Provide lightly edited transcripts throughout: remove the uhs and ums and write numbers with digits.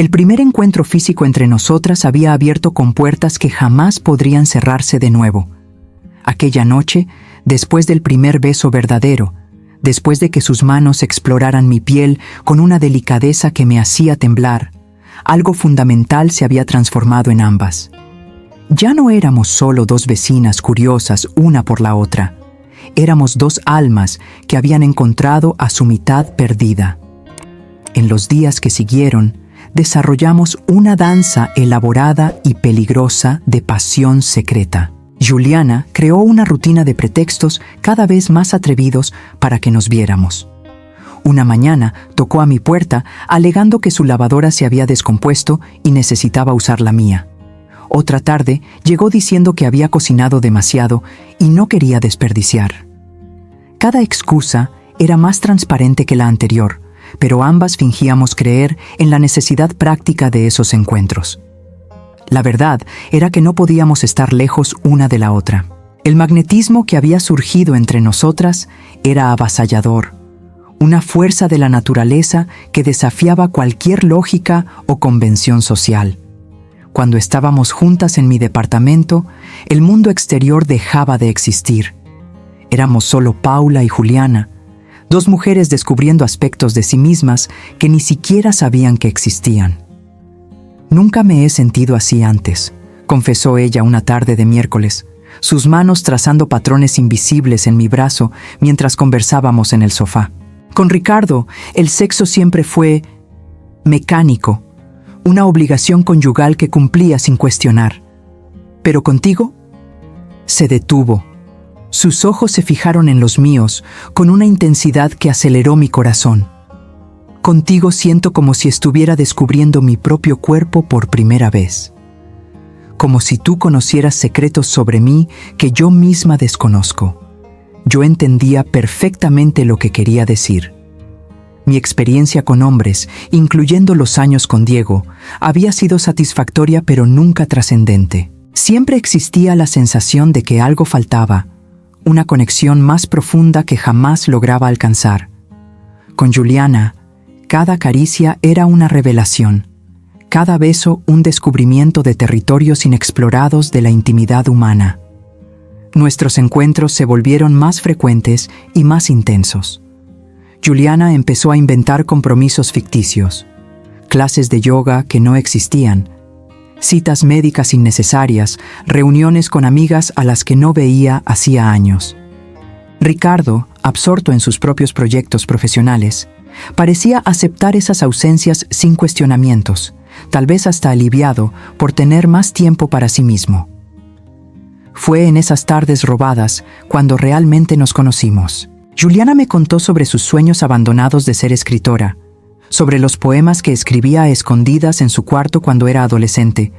El primer encuentro físico entre nosotras había abierto compuertas que jamás podrían cerrarse de nuevo. Aquella noche, después del primer beso verdadero, después de que sus manos exploraran mi piel con una delicadeza que me hacía temblar, algo fundamental se había transformado en ambas. Ya no éramos solo dos vecinas curiosas una por la otra. Éramos dos almas que habían encontrado a su mitad perdida. En los días que siguieron, desarrollamos una danza elaborada y peligrosa de pasión secreta. Juliana creó una rutina de pretextos cada vez más atrevidos para que nos viéramos. Una mañana tocó a mi puerta alegando que su lavadora se había descompuesto y necesitaba usar la mía. Otra tarde llegó diciendo que había cocinado demasiado y no quería desperdiciar. Cada excusa era más transparente que la anterior, pero ambas fingíamos creer en la necesidad práctica de esos encuentros. La verdad era que no podíamos estar lejos una de la otra. El magnetismo que había surgido entre nosotras era avasallador, una fuerza de la naturaleza que desafiaba cualquier lógica o convención social. Cuando estábamos juntas en mi departamento, el mundo exterior dejaba de existir. Éramos solo Paula y Juliana, dos mujeres descubriendo aspectos de sí mismas que ni siquiera sabían que existían. «Nunca me he sentido así antes», confesó ella una tarde de miércoles, sus manos trazando patrones invisibles en mi brazo mientras conversábamos en el sofá. «Con Ricardo, el sexo siempre fue mecánico, una obligación conyugal que cumplía sin cuestionar. Pero contigo, se detuvo. Sus ojos se fijaron en los míos con una intensidad que aceleró mi corazón. Contigo siento como si estuviera descubriendo mi propio cuerpo por primera vez. Como si tú conocieras secretos sobre mí que yo misma desconozco. Yo entendía perfectamente lo que quería decir. Mi experiencia con hombres, incluyendo los años con Diego, había sido satisfactoria pero nunca trascendente. Siempre existía la sensación de que algo faltaba, una conexión más profunda que jamás lograba alcanzar. Con Juliana, cada caricia era una revelación, cada beso un descubrimiento de territorios inexplorados de la intimidad humana. Nuestros encuentros se volvieron más frecuentes y más intensos. Juliana empezó a inventar compromisos ficticios, clases de yoga que no existían, citas médicas innecesarias, reuniones con amigas a las que no veía hacía años. Ricardo, absorto en sus propios proyectos profesionales, parecía aceptar esas ausencias sin cuestionamientos, tal vez hasta aliviado por tener más tiempo para sí mismo. Fue en esas tardes robadas cuando realmente nos conocimos. Juliana me contó sobre sus sueños abandonados de ser escritora, sobre los poemas que escribía a escondidas en su cuarto cuando era adolescente,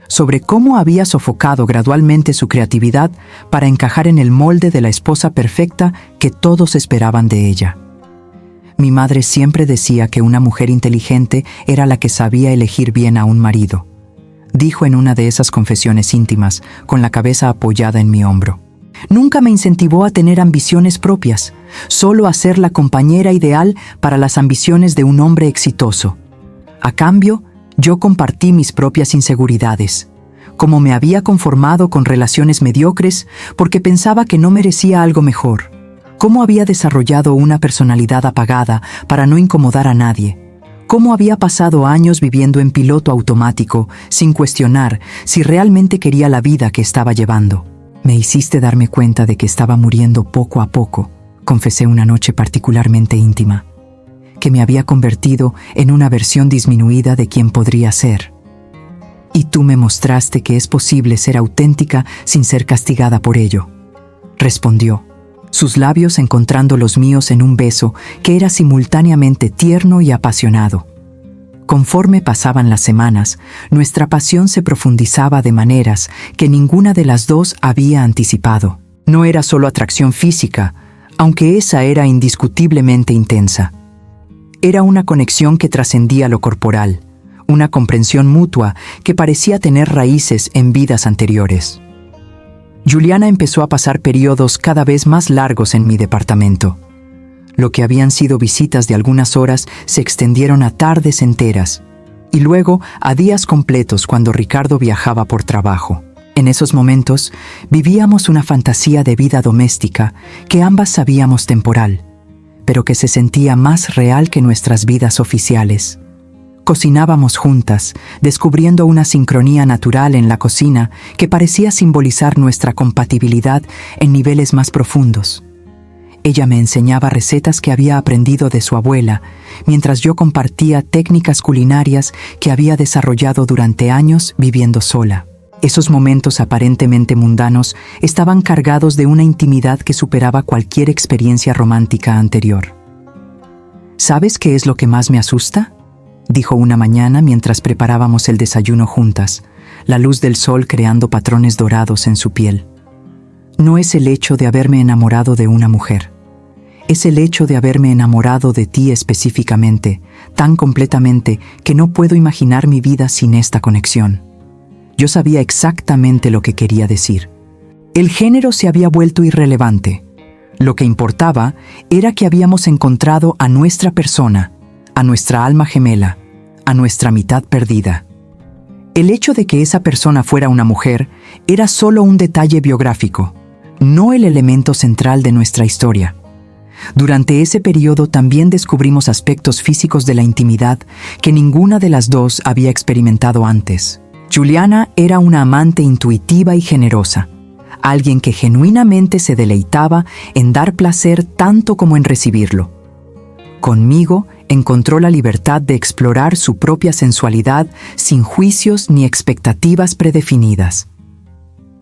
sobre cómo había sofocado gradualmente su creatividad para encajar en el molde de la esposa perfecta que todos esperaban de ella. Mi madre siempre decía que una mujer inteligente era la que sabía elegir bien a un marido, dijo en una de esas confesiones íntimas, con la cabeza apoyada en mi hombro. Nunca me incentivó a tener ambiciones propias, solo a ser la compañera ideal para las ambiciones de un hombre exitoso. A cambio, yo compartí mis propias inseguridades, como me había conformado con relaciones mediocres porque pensaba que no merecía algo mejor, cómo había desarrollado una personalidad apagada para no incomodar a nadie, cómo había pasado años viviendo en piloto automático sin cuestionar si realmente quería la vida que estaba llevando. Me hiciste darme cuenta de que estaba muriendo poco a poco, confesé una noche particularmente íntima, que me había convertido en una versión disminuida de quien podría ser. Y tú me mostraste que es posible ser auténtica sin ser castigada por ello, respondió, sus labios encontrando los míos en un beso que era simultáneamente tierno y apasionado. Conforme pasaban las semanas, nuestra pasión se profundizaba de maneras que ninguna de las dos había anticipado. No era solo atracción física, aunque esa era indiscutiblemente intensa. Era una conexión que trascendía lo corporal, una comprensión mutua que parecía tener raíces en vidas anteriores. Juliana empezó a pasar periodos cada vez más largos en mi departamento. Lo que habían sido visitas de algunas horas se extendieron a tardes enteras, y luego a días completos cuando Ricardo viajaba por trabajo. En esos momentos vivíamos una fantasía de vida doméstica que ambas sabíamos temporal, pero que se sentía más real que nuestras vidas oficiales. Cocinábamos juntas, descubriendo una sincronía natural en la cocina que parecía simbolizar nuestra compatibilidad en niveles más profundos. Ella me enseñaba recetas que había aprendido de su abuela, mientras yo compartía técnicas culinarias que había desarrollado durante años viviendo sola. Esos momentos aparentemente mundanos estaban cargados de una intimidad que superaba cualquier experiencia romántica anterior. ¿Sabes qué es lo que más me asusta?, dijo una mañana mientras preparábamos el desayuno juntas, la luz del sol creando patrones dorados en su piel. No es el hecho de haberme enamorado de una mujer. Es el hecho de haberme enamorado de ti específicamente, tan completamente que no puedo imaginar mi vida sin esta conexión. Yo sabía exactamente lo que quería decir. El género se había vuelto irrelevante. Lo que importaba era que habíamos encontrado a nuestra persona, a nuestra alma gemela, a nuestra mitad perdida. El hecho de que esa persona fuera una mujer era solo un detalle biográfico, no el elemento central de nuestra historia. Durante ese periodo también descubrimos aspectos físicos de la intimidad que ninguna de las dos había experimentado antes. Juliana era una amante intuitiva y generosa, alguien que genuinamente se deleitaba en dar placer tanto como en recibirlo. Conmigo encontró la libertad de explorar su propia sensualidad sin juicios ni expectativas predefinidas.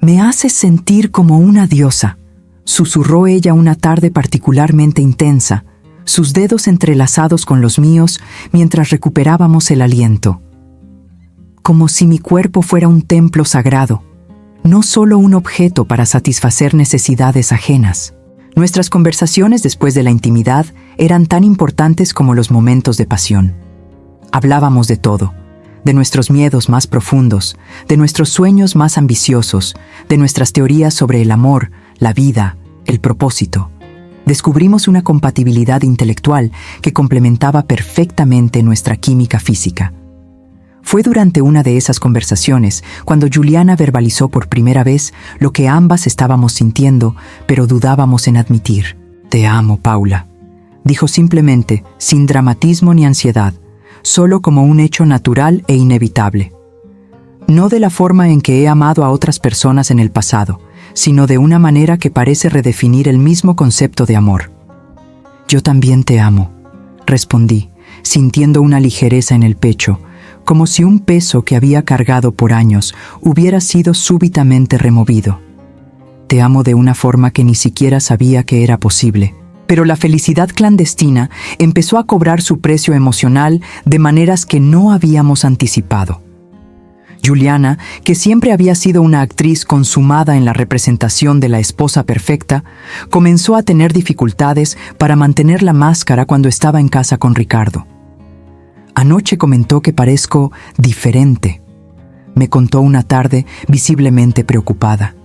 «Me haces sentir como una diosa», susurró ella una tarde particularmente intensa, sus dedos entrelazados con los míos mientras recuperábamos el aliento. Como si mi cuerpo fuera un templo sagrado, no solo un objeto para satisfacer necesidades ajenas. Nuestras conversaciones después de la intimidad eran tan importantes como los momentos de pasión. Hablábamos de todo, de nuestros miedos más profundos, de nuestros sueños más ambiciosos, de nuestras teorías sobre el amor, la vida, el propósito. Descubrimos una compatibilidad intelectual que complementaba perfectamente nuestra química física. Fue durante una de esas conversaciones cuando Juliana verbalizó por primera vez lo que ambas estábamos sintiendo, pero dudábamos en admitir. «Te amo, Paula», dijo simplemente, sin dramatismo ni ansiedad, solo como un hecho natural e inevitable. No de la forma en que he amado a otras personas en el pasado, sino de una manera que parece redefinir el mismo concepto de amor. «Yo también te amo», respondí, sintiendo una ligereza en el pecho, como si un peso que había cargado por años hubiera sido súbitamente removido. «Te amo de una forma que ni siquiera sabía que era posible». Pero la felicidad clandestina empezó a cobrar su precio emocional de maneras que no habíamos anticipado. Juliana, que siempre había sido una actriz consumada en la representación de la esposa perfecta, comenzó a tener dificultades para mantener la máscara cuando estaba en casa con Ricardo. «Anoche comentó que parezco diferente», me contó una tarde visiblemente preocupada.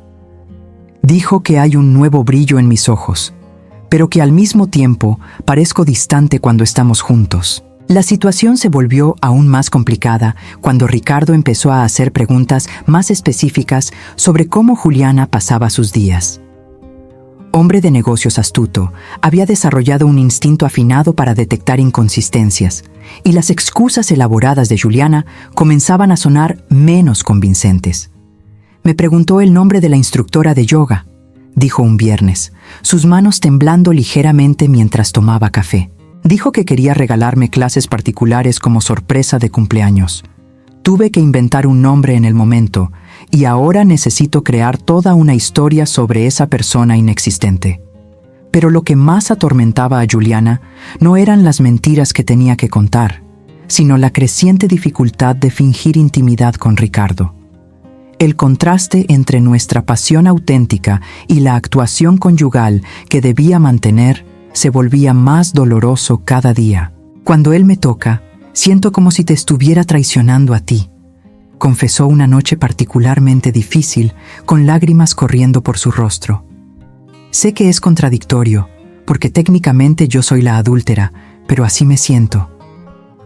«Dijo que hay un nuevo brillo en mis ojos, pero que al mismo tiempo parezco distante cuando estamos juntos». La situación se volvió aún más complicada cuando Ricardo empezó a hacer preguntas más específicas sobre cómo Juliana pasaba sus días. Hombre de negocios astuto, había desarrollado un instinto afinado para detectar inconsistencias, y las excusas elaboradas de Juliana comenzaban a sonar menos convincentes. Me preguntó el nombre de la instructora de yoga, dijo un viernes, sus manos temblando ligeramente mientras tomaba café. Dijo que quería regalarme clases particulares como sorpresa de cumpleaños. Tuve que inventar un nombre en el momento, y ahora necesito crear toda una historia sobre esa persona inexistente. Pero lo que más atormentaba a Juliana no eran las mentiras que tenía que contar, sino la creciente dificultad de fingir intimidad con Ricardo. El contraste entre nuestra pasión auténtica y la actuación conyugal que debía mantener se volvía más doloroso cada día. «Cuando él me toca, siento como si te estuviera traicionando a ti», confesó una noche particularmente difícil, con lágrimas corriendo por su rostro. «Sé que es contradictorio, porque técnicamente yo soy la adúltera, pero así me siento».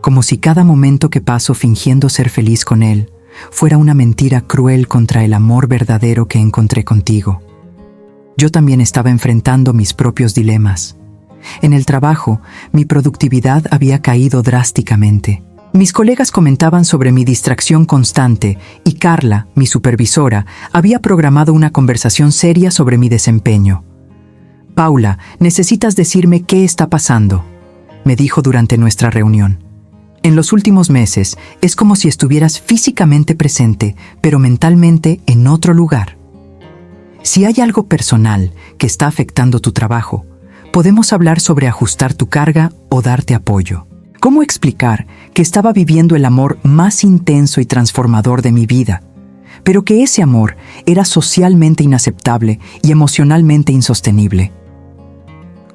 como si cada momento que paso fingiendo ser feliz con él fuera una mentira cruel contra el amor verdadero que encontré contigo. Yo también estaba enfrentando mis propios dilemas. En el trabajo, mi productividad había caído drásticamente. Mis colegas comentaban sobre mi distracción constante y Carla, mi supervisora, había programado una conversación seria sobre mi desempeño. «Paula, necesitas decirme qué está pasando», me dijo durante nuestra reunión. «En los últimos meses es como si estuvieras físicamente presente, pero mentalmente en otro lugar. Si hay algo personal que está afectando tu trabajo, podemos hablar sobre ajustar tu carga o darte apoyo». ¿Cómo explicar que estaba viviendo el amor más intenso y transformador de mi vida, pero que ese amor era socialmente inaceptable y emocionalmente insostenible?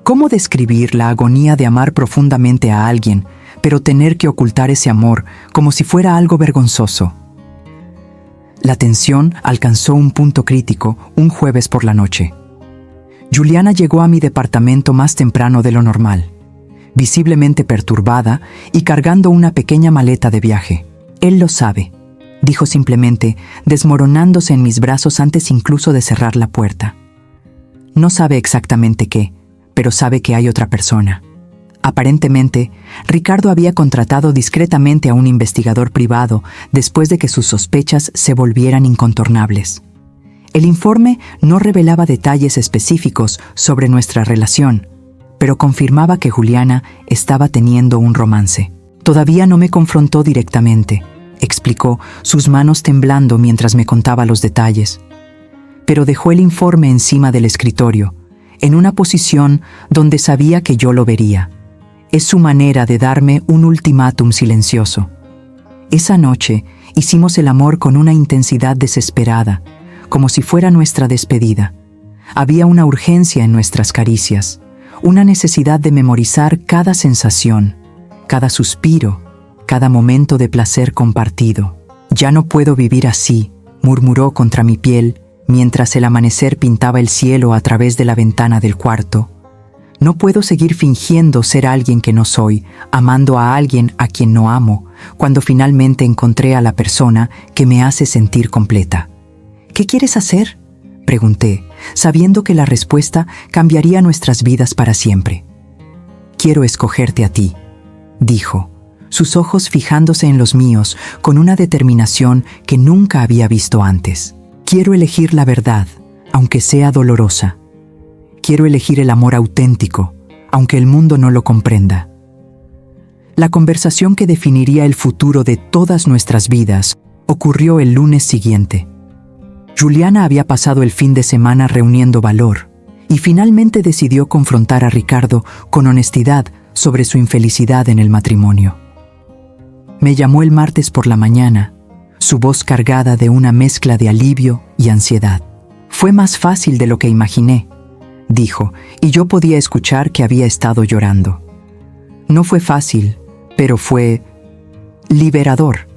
¿Cómo describir la agonía de amar profundamente a alguien, pero tener que ocultar ese amor como si fuera algo vergonzoso? La tensión alcanzó un punto crítico un jueves por la noche. Juliana llegó a mi departamento más temprano de lo normal, visiblemente perturbada y cargando una pequeña maleta de viaje. «Él lo sabe», dijo simplemente, desmoronándose en mis brazos antes incluso de cerrar la puerta. «No sabe exactamente qué, pero sabe que hay otra persona». Aparentemente, Ricardo había contratado discretamente a un investigador privado después de que sus sospechas se volvieran incontornables. El informe no revelaba detalles específicos sobre nuestra relación, pero confirmaba que Juliana estaba teniendo un romance. «Todavía no me confrontó directamente», explicó, sus manos temblando mientras me contaba los detalles. Pero dejó el informe encima del escritorio, en una posición donde sabía que yo lo vería. Es su manera de darme un ultimátum silencioso. Esa noche hicimos el amor con una intensidad desesperada, como si fuera nuestra despedida. Había una urgencia en nuestras caricias, una necesidad de memorizar cada sensación, cada suspiro, cada momento de placer compartido. «Ya no puedo vivir así», murmuró contra mi piel mientras el amanecer pintaba el cielo a través de la ventana del cuarto. «No puedo seguir fingiendo ser alguien que no soy, amando a alguien a quien no amo, cuando finalmente encontré a la persona que me hace sentir completa». «¿Qué quieres hacer?», pregunté, sabiendo que la respuesta cambiaría nuestras vidas para siempre. «Quiero escogerte a ti», dijo, sus ojos fijándose en los míos con una determinación que nunca había visto antes. «Quiero elegir la verdad, aunque sea dolorosa. Quiero elegir el amor auténtico, aunque el mundo no lo comprenda». La conversación que definiría el futuro de todas nuestras vidas ocurrió el lunes siguiente. Juliana había pasado el fin de semana reuniendo valor y finalmente decidió confrontar a Ricardo con honestidad sobre su infelicidad en el matrimonio. Me llamó el martes por la mañana, su voz cargada de una mezcla de alivio y ansiedad. «Fue más fácil de lo que imaginé», dijo, y yo podía escuchar que había estado llorando. «No fue fácil, pero fue liberador».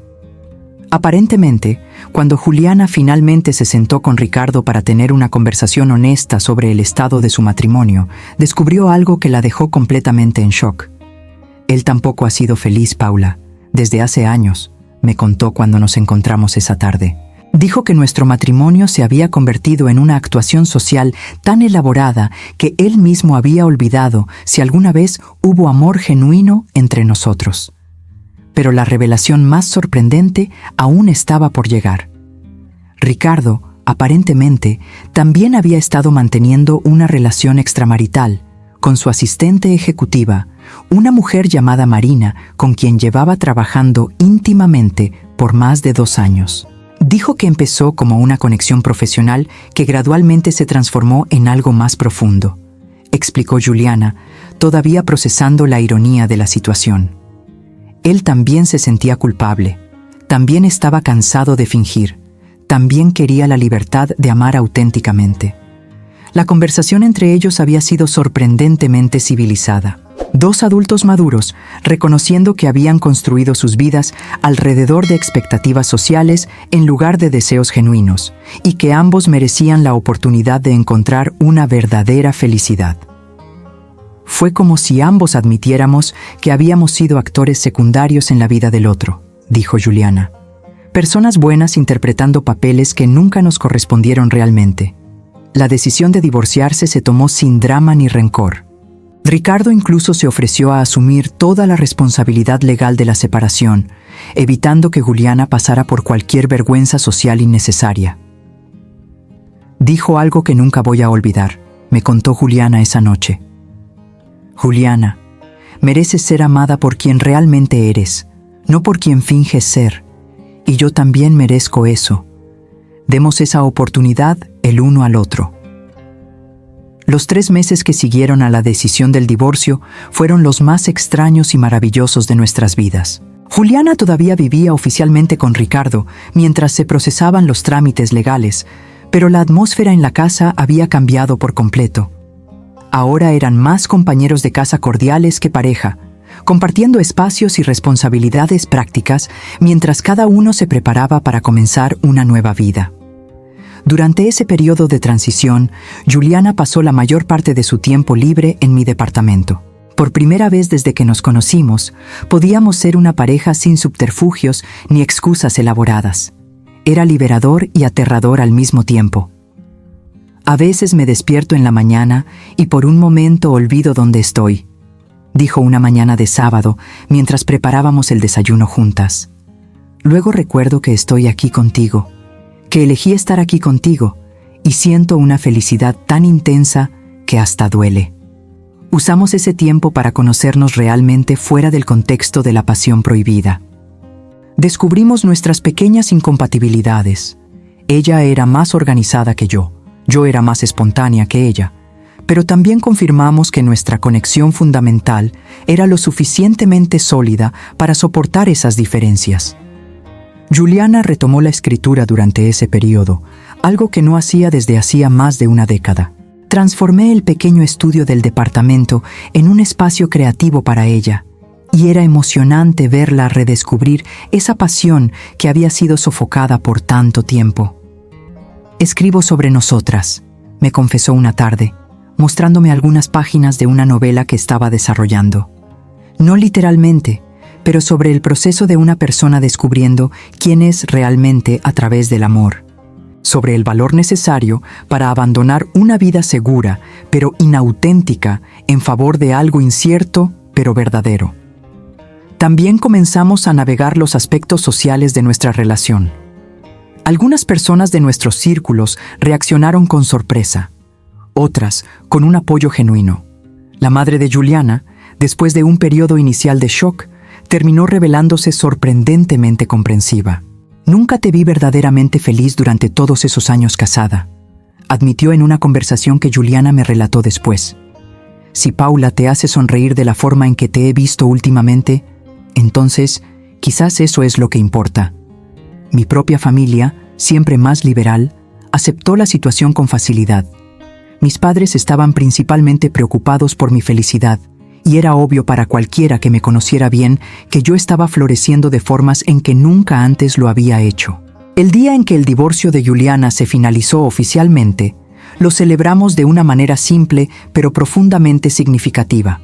Aparentemente, cuando Juliana finalmente se sentó con Ricardo para tener una conversación honesta sobre el estado de su matrimonio, descubrió algo que la dejó completamente en shock. «Él tampoco ha sido feliz, Paula, desde hace años», me contó cuando nos encontramos esa tarde. Dijo que nuestro matrimonio se había convertido en una actuación social tan elaborada que él mismo había olvidado si alguna vez hubo amor genuino entre nosotros. Pero la revelación más sorprendente aún estaba por llegar. Ricardo, aparentemente, también había estado manteniendo una relación extramarital con su asistente ejecutiva, una mujer llamada Marina, con quien llevaba trabajando íntimamente por más de 2 años. Dijo que empezó como una conexión profesional que gradualmente se transformó en algo más profundo, explicó Juliana, todavía procesando la ironía de la situación. Él también se sentía culpable, también estaba cansado de fingir, también quería la libertad de amar auténticamente. La conversación entre ellos había sido sorprendentemente civilizada. 2 adultos maduros, reconociendo que habían construido sus vidas alrededor de expectativas sociales en lugar de deseos genuinos, y que ambos merecían la oportunidad de encontrar una verdadera felicidad. Fue como si ambos admitiéramos que habíamos sido actores secundarios en la vida del otro, dijo Juliana. Personas buenas interpretando papeles que nunca nos correspondieron realmente. La decisión de divorciarse se tomó sin drama ni rencor. Ricardo incluso se ofreció a asumir toda la responsabilidad legal de la separación, evitando que Juliana pasara por cualquier vergüenza social innecesaria. Dijo algo que nunca voy a olvidar, me contó Juliana esa noche. Juliana, mereces ser amada por quien realmente eres, no por quien finges ser, y yo también merezco eso. Demos esa oportunidad el uno al otro. Los 3 meses que siguieron a la decisión del divorcio fueron los más extraños y maravillosos de nuestras vidas. Juliana todavía vivía oficialmente con Ricardo mientras se procesaban los trámites legales, pero la atmósfera en la casa había cambiado por completo. Ahora eran más compañeros de casa cordiales que pareja, compartiendo espacios y responsabilidades prácticas mientras cada uno se preparaba para comenzar una nueva vida. Durante ese periodo de transición, Juliana pasó la mayor parte de su tiempo libre en mi departamento. Por primera vez desde que nos conocimos, podíamos ser una pareja sin subterfugios ni excusas elaboradas. Era liberador y aterrador al mismo tiempo. A veces me despierto en la mañana y por un momento olvido dónde estoy, dijo una mañana de sábado mientras preparábamos el desayuno juntas. Luego recuerdo que estoy aquí contigo, que elegí estar aquí contigo y siento una felicidad tan intensa que hasta duele. Usamos ese tiempo para conocernos realmente fuera del contexto de la pasión prohibida. Descubrimos nuestras pequeñas incompatibilidades. Ella era más organizada que yo era más espontánea que ella, pero también confirmamos que nuestra conexión fundamental era lo suficientemente sólida para soportar esas diferencias. Juliana retomó la escritura durante ese periodo, algo que no hacía desde hacía más de una década. Transformé el pequeño estudio del departamento en un espacio creativo para ella, y era emocionante verla redescubrir esa pasión que había sido sofocada por tanto tiempo. Escribo sobre nosotras, me confesó una tarde, mostrándome algunas páginas de una novela que estaba desarrollando. No literalmente, pero sobre el proceso de una persona descubriendo quién es realmente a través del amor. Sobre el valor necesario para abandonar una vida segura, pero inauténtica, en favor de algo incierto, pero verdadero. También comenzamos a navegar los aspectos sociales de nuestra relación. Algunas personas de nuestros círculos reaccionaron con sorpresa, otras con un apoyo genuino. La madre de Juliana, después de un periodo inicial de shock, terminó revelándose sorprendentemente comprensiva. Nunca te vi verdaderamente feliz durante todos esos años casada, admitió en una conversación que Juliana me relató después. Si Paula te hace sonreír de la forma en que te he visto últimamente, entonces quizás eso es lo que importa. Mi propia familia, siempre más liberal, aceptó la situación con facilidad. Mis padres estaban principalmente preocupados por mi felicidad, y era obvio para cualquiera que me conociera bien que yo estaba floreciendo de formas en que nunca antes lo había hecho. El día en que el divorcio de Juliana se finalizó oficialmente, lo celebramos de una manera simple pero profundamente significativa.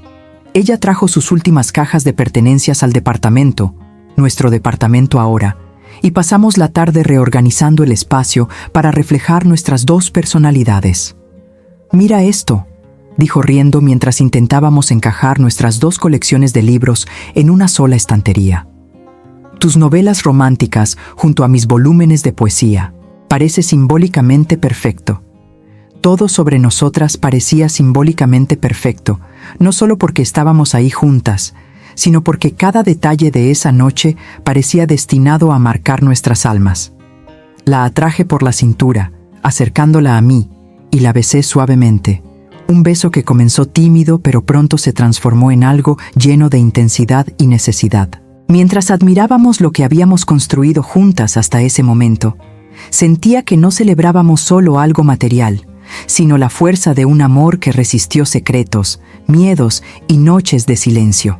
Ella trajo sus últimas cajas de pertenencias al departamento, nuestro departamento ahora, y pasamos la tarde reorganizando el espacio para reflejar nuestras dos personalidades. «Mira esto», dijo riendo mientras intentábamos encajar nuestras dos colecciones de libros en una sola estantería. «Tus novelas románticas junto a mis volúmenes de poesía. Parece simbólicamente perfecto». Todo sobre nosotras parecía simbólicamente perfecto, no solo porque estábamos ahí juntas, sino porque cada detalle de esa noche parecía destinado a marcar nuestras almas. La atraje por la cintura, acercándola a mí, y la besé suavemente. Un beso que comenzó tímido pero pronto se transformó en algo lleno de intensidad y necesidad. Mientras admirábamos lo que habíamos construido juntas hasta ese momento, sentía que no celebrábamos solo algo material, sino la fuerza de un amor que resistió secretos, miedos y noches de silencio.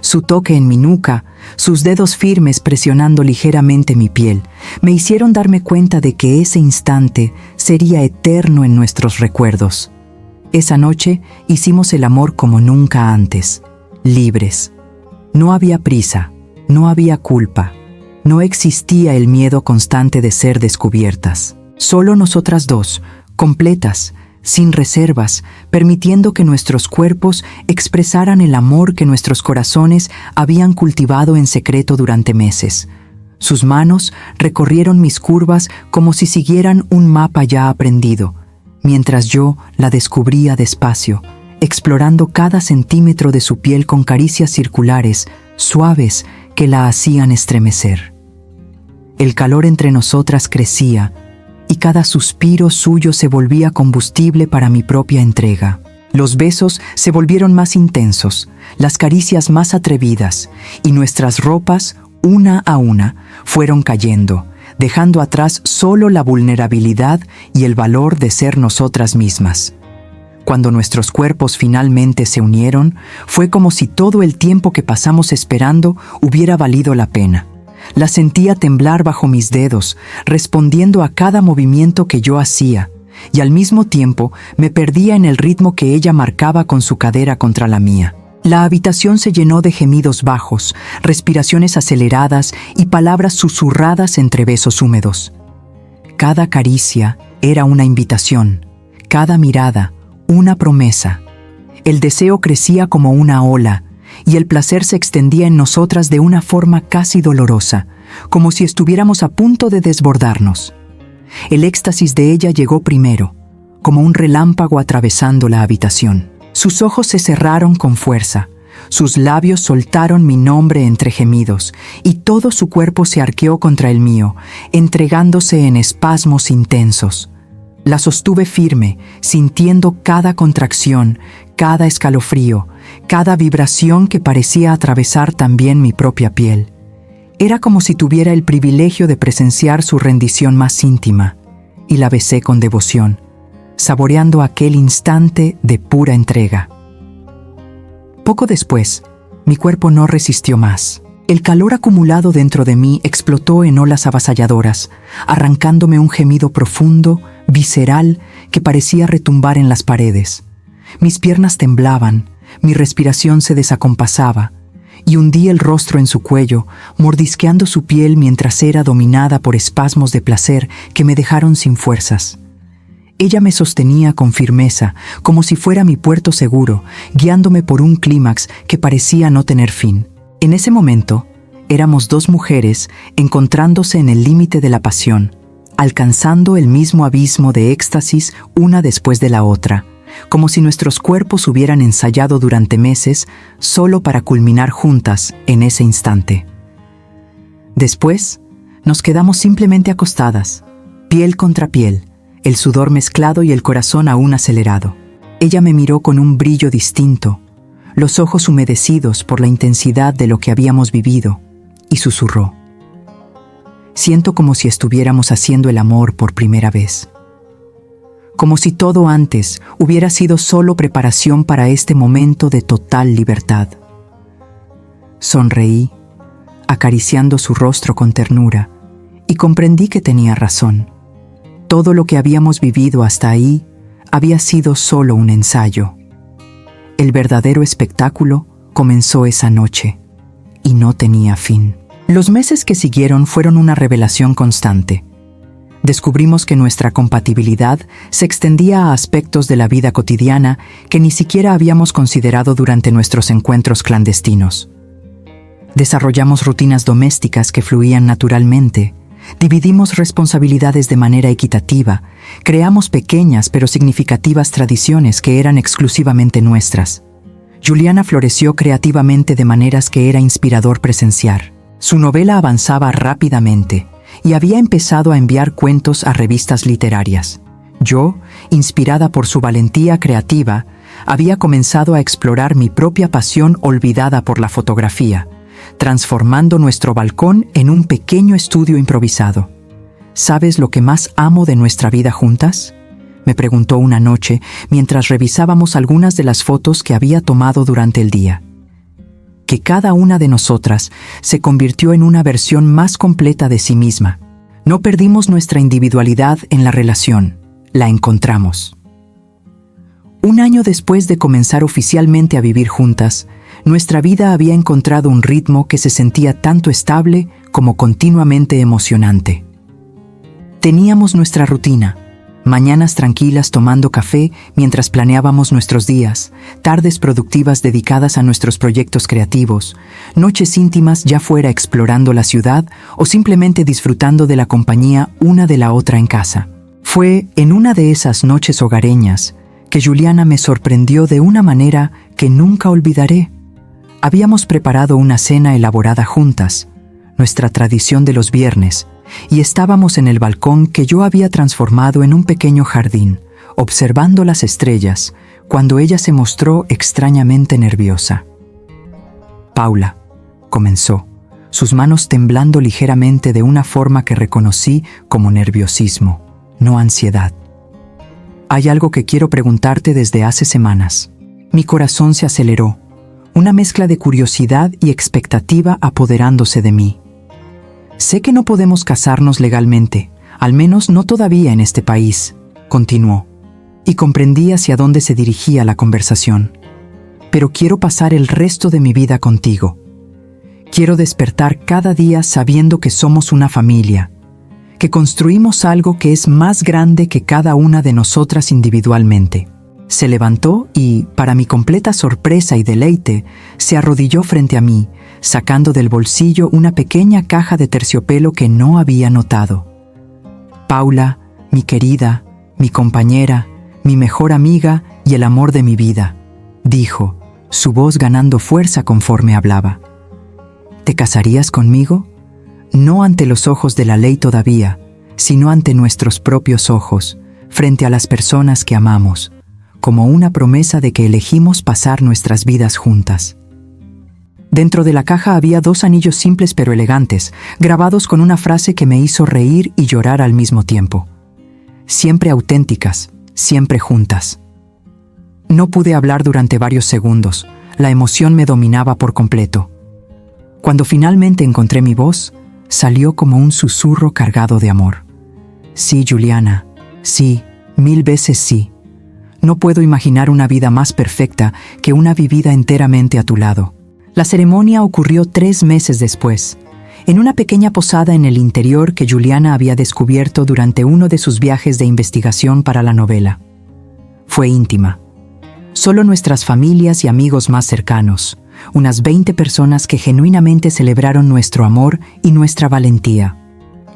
Su toque en mi nuca, sus dedos firmes presionando ligeramente mi piel, me hicieron darme cuenta de que ese instante sería eterno en nuestros recuerdos. Esa noche hicimos el amor como nunca antes, libres. No había prisa, no había culpa, no existía el miedo constante de ser descubiertas. Solo nosotras dos, completas, sin reservas, permitiendo que nuestros cuerpos expresaran el amor que nuestros corazones habían cultivado en secreto durante meses. Sus manos recorrieron mis curvas como si siguieran un mapa ya aprendido, mientras yo la descubría despacio, explorando cada centímetro de su piel con caricias circulares, suaves, que la hacían estremecer. El calor entre nosotras crecía, y cada suspiro suyo se volvía combustible para mi propia entrega. Los besos se volvieron más intensos, las caricias más atrevidas, y nuestras ropas, una a una, fueron cayendo, dejando atrás solo la vulnerabilidad y el valor de ser nosotras mismas. Cuando nuestros cuerpos finalmente se unieron, fue como si todo el tiempo que pasamos esperando hubiera valido la pena. La sentía temblar bajo mis dedos, respondiendo a cada movimiento que yo hacía, y al mismo tiempo me perdía en el ritmo que ella marcaba con su cadera contra la mía. La habitación se llenó de gemidos bajos, respiraciones aceleradas y palabras susurradas entre besos húmedos. Cada caricia era una invitación, cada mirada, una promesa. El deseo crecía como una ola, y el placer se extendía en nosotras de una forma casi dolorosa, como si estuviéramos a punto de desbordarnos. El éxtasis de ella llegó primero, como un relámpago atravesando la habitación. Sus ojos se cerraron con fuerza, sus labios soltaron mi nombre entre gemidos, y todo su cuerpo se arqueó contra el mío, entregándose en espasmos intensos. La sostuve firme, sintiendo cada contracción, cada escalofrío, cada vibración que parecía atravesar también mi propia piel. Era como si tuviera el privilegio de presenciar su rendición más íntima, y la besé con devoción, saboreando aquel instante de pura entrega. Poco después, mi cuerpo no resistió más. El calor acumulado dentro de mí explotó en olas avasalladoras, arrancándome un gemido profundo, visceral, que parecía retumbar en las paredes. Mis piernas temblaban, mi respiración se desacompasaba, y hundí el rostro en su cuello, mordisqueando su piel mientras era dominada por espasmos de placer que me dejaron sin fuerzas. Ella me sostenía con firmeza, como si fuera mi puerto seguro, guiándome por un clímax que parecía no tener fin. En ese momento, éramos dos mujeres encontrándose en el límite de la pasión, alcanzando el mismo abismo de éxtasis una después de la otra, como si nuestros cuerpos hubieran ensayado durante meses solo para culminar juntas en ese instante. Después, nos quedamos simplemente acostadas, piel contra piel, el sudor mezclado y el corazón aún acelerado. Ella me miró con un brillo distinto, los ojos humedecidos por la intensidad de lo que habíamos vivido, y susurró: «Siento como si estuviéramos haciendo el amor por primera vez. Como si todo antes hubiera sido solo preparación para este momento de total libertad». Sonreí, acariciando su rostro con ternura, y comprendí que tenía razón. Todo lo que habíamos vivido hasta ahí había sido solo un ensayo. El verdadero espectáculo comenzó esa noche, y no tenía fin. Los meses que siguieron fueron una revelación constante. Descubrimos que nuestra compatibilidad se extendía a aspectos de la vida cotidiana que ni siquiera habíamos considerado durante nuestros encuentros clandestinos. Desarrollamos rutinas domésticas que fluían naturalmente, dividimos responsabilidades de manera equitativa, creamos pequeñas pero significativas tradiciones que eran exclusivamente nuestras. Juliana floreció creativamente de maneras que era inspirador presenciar. Su novela avanzaba rápidamente y había empezado a enviar cuentos a revistas literarias. Yo, inspirada por su valentía creativa, había comenzado a explorar mi propia pasión olvidada por la fotografía, transformando nuestro balcón en un pequeño estudio improvisado. ¿Sabes lo que más amo de nuestra vida juntas?, me preguntó una noche mientras revisábamos algunas de las fotos que había tomado durante el día. Que cada una de nosotras se convirtió en una versión más completa de sí misma. No perdimos nuestra individualidad en la relación, la encontramos. Un año después de comenzar oficialmente a vivir juntas, nuestra vida había encontrado un ritmo que se sentía tanto estable como continuamente emocionante. Teníamos nuestra rutina, mañanas tranquilas tomando café mientras planeábamos nuestros días, tardes productivas dedicadas a nuestros proyectos creativos, noches íntimas ya fuera explorando la ciudad o simplemente disfrutando de la compañía una de la otra en casa. Fue en una de esas noches hogareñas que Juliana me sorprendió de una manera que nunca olvidaré. Habíamos preparado una cena elaborada juntas, nuestra tradición de los viernes, y estábamos en el balcón que yo había transformado en un pequeño jardín, observando las estrellas, cuando ella se mostró extrañamente nerviosa. «Paula», comenzó, sus manos temblando ligeramente de una forma que reconocí como nerviosismo, no ansiedad. «Hay algo que quiero preguntarte desde hace semanas». Mi corazón se aceleró, una mezcla de curiosidad y expectativa apoderándose de mí. «Sé que no podemos casarnos legalmente, al menos no todavía en este país», continuó, y comprendí hacia dónde se dirigía la conversación. «Pero quiero pasar el resto de mi vida contigo. Quiero despertar cada día sabiendo que somos una familia, que construimos algo que es más grande que cada una de nosotras individualmente». Se levantó y, para mi completa sorpresa y deleite, se arrodilló frente a mí, sacando del bolsillo una pequeña caja de terciopelo que no había notado. «Paula, mi querida, mi compañera, mi mejor amiga y el amor de mi vida», dijo, su voz ganando fuerza conforme hablaba. «¿Te casarías conmigo? No ante los ojos de la ley todavía, sino ante nuestros propios ojos, frente a las personas que amamos, como una promesa de que elegimos pasar nuestras vidas juntas». Dentro de la caja había 2 anillos simples pero elegantes, grabados con una frase que me hizo reír y llorar al mismo tiempo. «Siempre auténticas, siempre juntas». No pude hablar durante varios segundos, la emoción me dominaba por completo. Cuando finalmente encontré mi voz, salió como un susurro cargado de amor. «Sí, Juliana, sí, 1000 veces sí. No puedo imaginar una vida más perfecta que una vivida enteramente a tu lado». La ceremonia ocurrió 3 meses después, en una pequeña posada en el interior que Juliana había descubierto durante uno de sus viajes de investigación para la novela. Fue íntima. Solo nuestras familias y amigos más cercanos, unas 20 personas que genuinamente celebraron nuestro amor y nuestra valentía.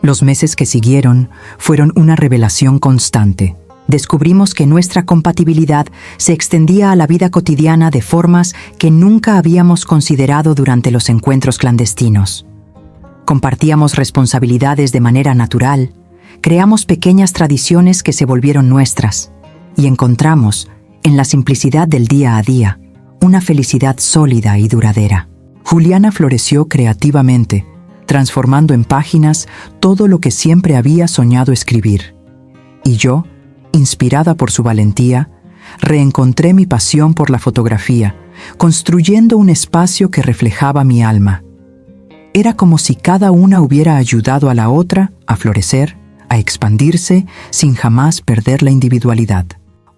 Los meses que siguieron fueron una revelación constante. Descubrimos que nuestra compatibilidad se extendía a la vida cotidiana de formas que nunca habíamos considerado durante los encuentros clandestinos. Compartíamos responsabilidades de manera natural, creamos pequeñas tradiciones que se volvieron nuestras y encontramos, en la simplicidad del día a día, una felicidad sólida y duradera. Juliana floreció creativamente, transformando en páginas todo lo que siempre había soñado escribir. Y yo, inspirada por su valentía, reencontré mi pasión por la fotografía, construyendo un espacio que reflejaba mi alma. Era como si cada una hubiera ayudado a la otra a florecer, a expandirse, sin jamás perder la individualidad.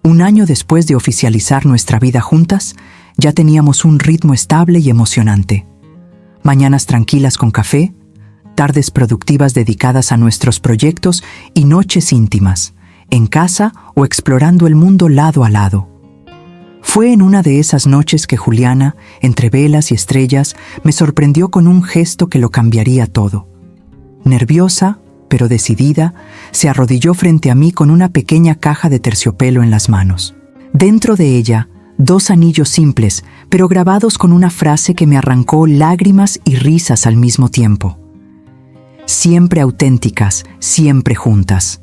Un año después de oficializar nuestra vida juntas, ya teníamos un ritmo estable y emocionante. Mañanas tranquilas con café, tardes productivas dedicadas a nuestros proyectos y noches íntimas, en casa o explorando el mundo lado a lado. Fue en una de esas noches que Juliana, entre velas y estrellas, me sorprendió con un gesto que lo cambiaría todo. Nerviosa, pero decidida, se arrodilló frente a mí con una pequeña caja de terciopelo en las manos. Dentro de ella, 2 anillos simples, pero grabados con una frase que me arrancó lágrimas y risas al mismo tiempo. «Siempre auténticas, siempre juntas».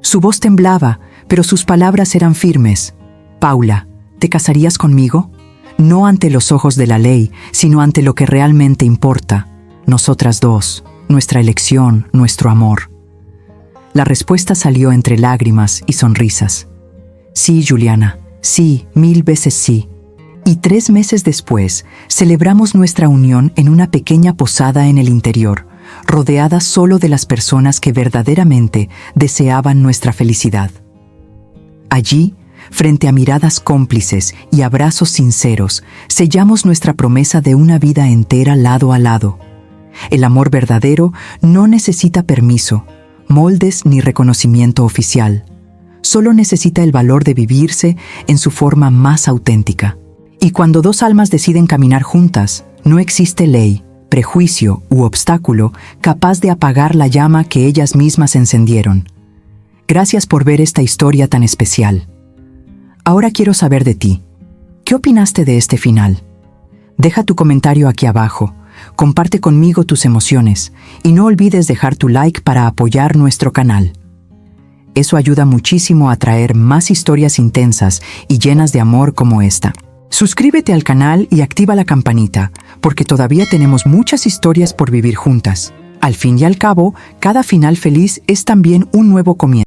Su voz temblaba, pero sus palabras eran firmes. «Paula, ¿te casarías conmigo? No ante los ojos de la ley, sino ante lo que realmente importa. Nosotras dos, nuestra elección, nuestro amor». La respuesta salió entre lágrimas y sonrisas. «Sí, Juliana, sí, 1000 veces sí». Y 3 meses después, celebramos nuestra unión en una pequeña posada en el interior, rodeada solo de las personas que verdaderamente deseaban nuestra felicidad. Allí, frente a miradas cómplices y abrazos sinceros, sellamos nuestra promesa de una vida entera lado a lado. El amor verdadero no necesita permiso, moldes ni reconocimiento oficial. Solo necesita el valor de vivirse en su forma más auténtica. Y cuando dos almas deciden caminar juntas, no existe ley, prejuicio u obstáculo capaz de apagar la llama que ellas mismas encendieron. Gracias por ver esta historia tan especial. Ahora quiero saber de ti. ¿Qué opinaste de este final? Deja tu comentario aquí abajo, comparte conmigo tus emociones y no olvides dejar tu like para apoyar nuestro canal. Eso ayuda muchísimo a traer más historias intensas y llenas de amor como esta. Suscríbete al canal y activa la campanita, porque todavía tenemos muchas historias por vivir juntas. Al fin y al cabo, cada final feliz es también un nuevo comienzo.